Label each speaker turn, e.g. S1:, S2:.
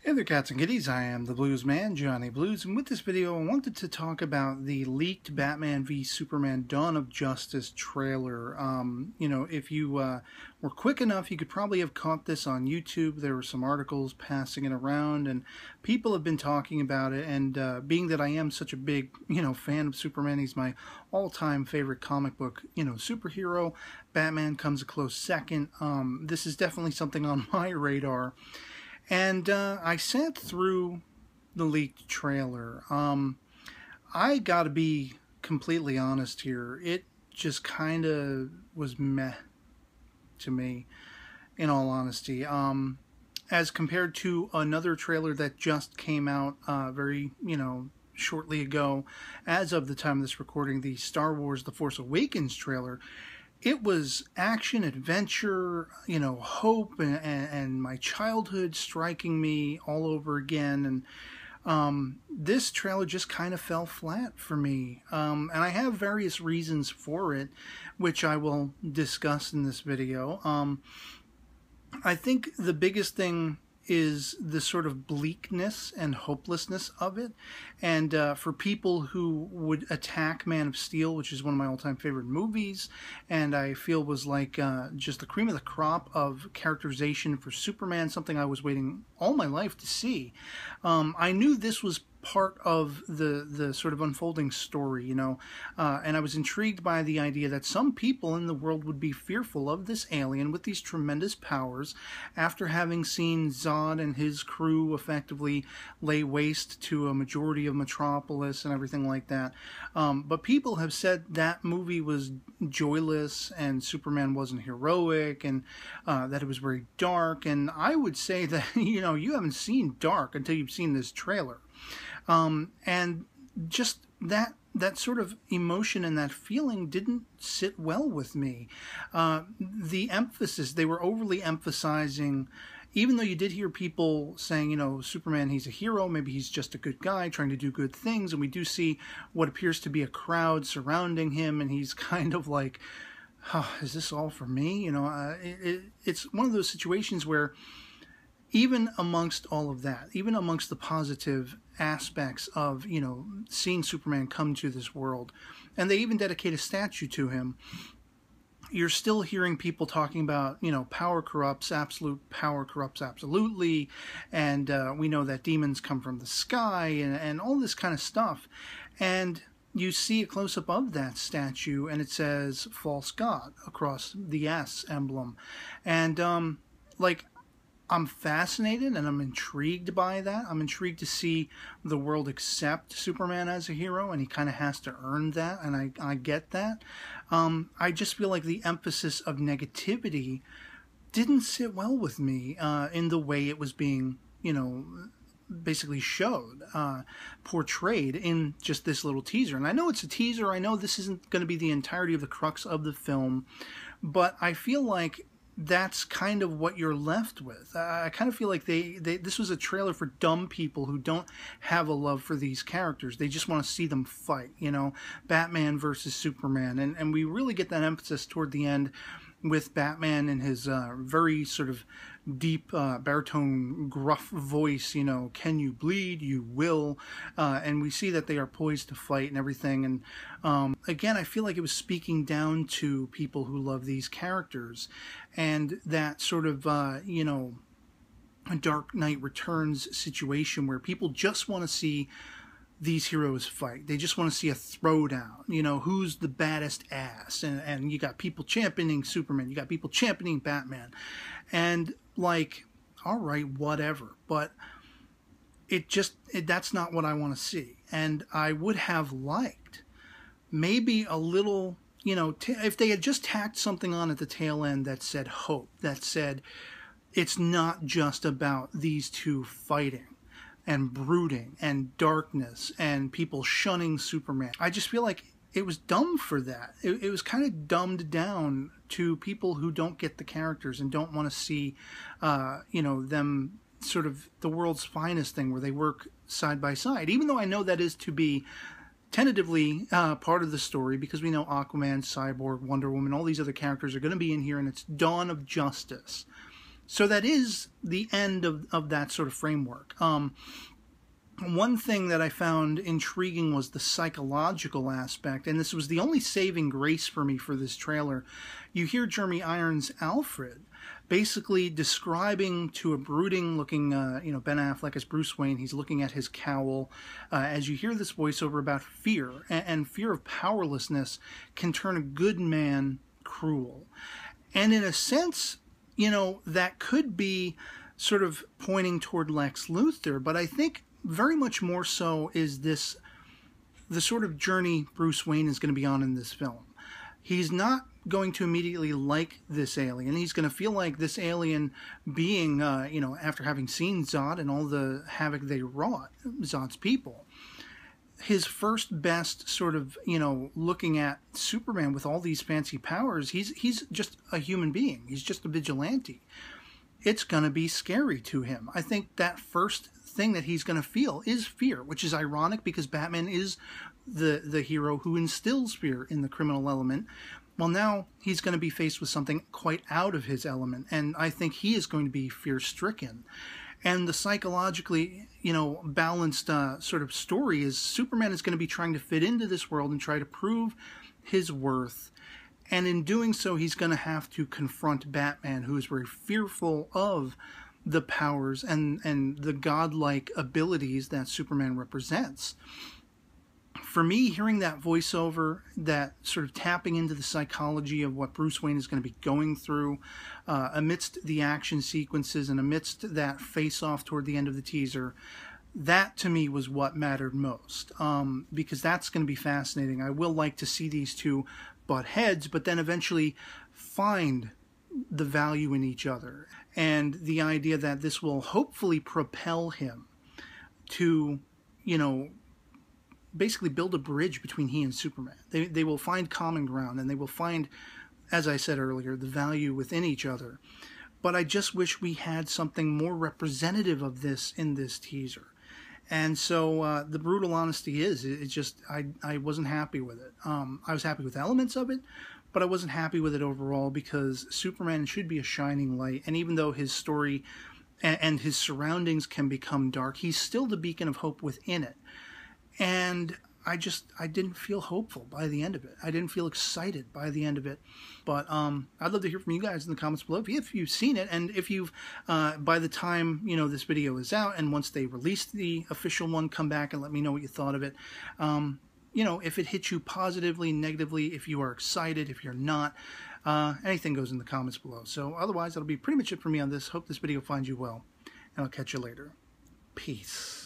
S1: Hey there, cats and kitties. I am the Blues Man, Johnny Blues, and with this video I wanted to talk about the leaked Batman v Superman Dawn of Justice trailer. If you were quick enough, you could probably have caught this on YouTube. There were some articles passing it around, and people have been talking about it, and being that I am such a big, fan of Superman, he's my all-time favorite comic book, superhero. Batman comes a close second. This is definitely something on my radar. And I sat through the leaked trailer. I gotta be completely honest here. It just kind of was meh to me, in all honesty. As compared to another trailer that just came out very, shortly ago, as of the time of this recording, the Star Wars The Force Awakens trailer. It was action, adventure, hope, and my childhood striking me all over again. And this trailer just kind of fell flat for me. And I have various reasons for it, which I will discuss in this video. I think the biggest thing is the sort of bleakness and hopelessness of it. And for people who would attack Man of Steel, which is one of my all-time favorite movies, and I feel was like just the cream of the crop of characterization for Superman, something I was waiting all my life to see. I knew this was part of the sort of unfolding story, and I was intrigued by the idea that some people in the world would be fearful of this alien with these tremendous powers after having seen Zod and his crew effectively lay waste to a majority of Metropolis and everything like that. But people have said that movie was joyless and Superman wasn't heroic, and that it was very dark. And I would say that you haven't seen dark until you've seen this trailer. And just that sort of emotion and that feeling didn't sit well with me. The emphasis, they were overly emphasizing, even though you did hear people saying, Superman, he's a hero, maybe he's just a good guy trying to do good things, and we do see what appears to be a crowd surrounding him, and he's kind of like, oh, is this all for me? It's one of those situations where even amongst all of that, even amongst the positive aspects of, seeing Superman come to this world, and they even dedicate a statue to him, you're still hearing people talking about, power corrupts, absolute power corrupts absolutely, and we know that demons come from the sky, and all this kind of stuff. And you see a close-up of that statue, and it says false god across the S emblem. And, I'm fascinated and I'm intrigued by that. I'm intrigued to see the world accept Superman as a hero, and he kind of has to earn that, and I get that. I just feel like the emphasis of negativity didn't sit well with me in the way it was being, basically showed, portrayed in just this little teaser. And I know it's a teaser. I know this isn't going to be the entirety of the crux of the film, but I feel like that's kind of what you're left with. I kind of feel like this was a trailer for dumb people who don't have a love for these characters. They just want to see them fight, Batman versus Superman. And we really get that emphasis toward the end with Batman and his very sort of deep baritone gruff voice, can you bleed? You will. And we see that they are poised to fight and everything. And again, I feel like it was speaking down to people who love these characters, and that sort of, a Dark Knight Returns situation where people just want to see these heroes fight. They just want to see a throwdown, who's the baddest ass, and you got people championing Superman, you got people championing Batman, and all right, whatever, but that's not what I want to see. And I would have liked maybe a little, if they had just tacked something on at the tail end that said hope, that said it's not just about these two fighting and brooding and darkness and people shunning Superman. I just feel like it was dumb for that. It was kind of dumbed down to people who don't get the characters and don't want to see, them sort of the world's finest thing where they work side by side. Even though I know that is to be tentatively part of the story, because we know Aquaman, Cyborg, Wonder Woman, all these other characters are going to be in here, and it's Dawn of Justice. So that is the end of that sort of framework. One thing that I found intriguing was the psychological aspect, and this was the only saving grace for me for this trailer. You hear Jeremy Irons' Alfred basically describing to a brooding-looking, Ben Affleck as Bruce Wayne. He's looking at his cowl as you hear this voiceover about fear, and fear of powerlessness can turn a good man cruel. And in a sense, that could be sort of pointing toward Lex Luthor, but I think very much more so is this the sort of journey Bruce Wayne is going to be on in this film. He's not going to immediately like this alien. He's going to feel like this alien being, after having seen Zod and all the havoc they wrought, Zod's people, his first best sort of, looking at Superman with all these fancy powers, he's just a human being. He's just a vigilante. It's going to be scary to him. I think that first thing that he's going to feel is fear, which is ironic because Batman is the hero who instills fear in the criminal element. Well, now he's going to be faced with something quite out of his element, and I think he is going to be fear-stricken. And the psychologically, balanced sort of story is Superman is going to be trying to fit into this world and try to prove his worth. And in doing so, he's going to have to confront Batman, who is very fearful of the powers and the godlike abilities that Superman represents. For me, hearing that voiceover, that sort of tapping into the psychology of what Bruce Wayne is going to be going through amidst the action sequences and amidst that face-off toward the end of the teaser, that to me was what mattered most, because that's going to be fascinating. I will like to see these two butt heads, but then eventually find the value in each other. And the idea that this will hopefully propel him to, basically build a bridge between he and Superman. They will find common ground, and they will find, as I said earlier, the value within each other. But I just wish we had something more representative of this in this teaser. And so the brutal honesty is, it's just, I wasn't happy with it. I was happy with elements of it, but I wasn't happy with it overall because Superman should be a shining light. And even though his story and his surroundings can become dark, he's still the beacon of hope within it. And I didn't feel hopeful by the end of it. I didn't feel excited by the end of it. But I'd love to hear from you guys in the comments below if you've seen it, and if you've, by the time, this video is out, and once they release the official one, come back and let me know what you thought of it. If it hit you positively, negatively, if you are excited, if you're not, anything goes in the comments below. So otherwise, that'll be pretty much it for me on this. Hope this video finds you well, and I'll catch you later. Peace.